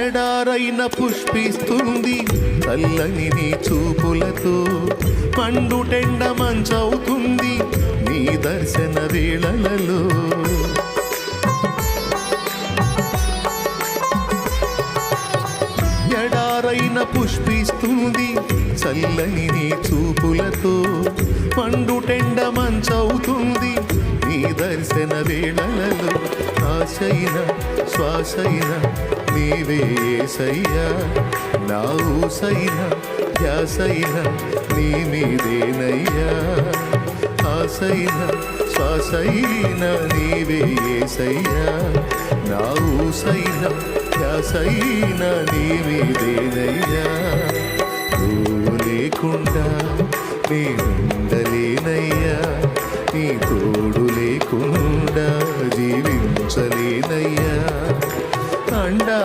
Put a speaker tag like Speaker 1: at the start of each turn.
Speaker 1: ఎడారైన పుష్పిస్తుంది చల్లని నీ చూపులతో, పండుటెండ మంచవుతుంది నీ దర్శన వేళలలో. ఎడారైన పుష్పిస్తుంది చల్లని నీ చూపులతో, పండుటెండ మంచవుతుంది నీ దర్శన వేళలలో. ఆశైన శ్వాసైన నీవే యేసయ్యా, నా ఊసైన ధ్యాసైన నీ మీదేనయ్యా. ఆశైన శ్వాసైన నీవే యేసయ్యా, నా ఊసైన ధ్యాసైన నీ మీదేనయ్యా. నువ్వు లేకుండా నేనుండలేనయ్యా, నీ తోడు లేకుండా జీవించలేనయ్యా. అండా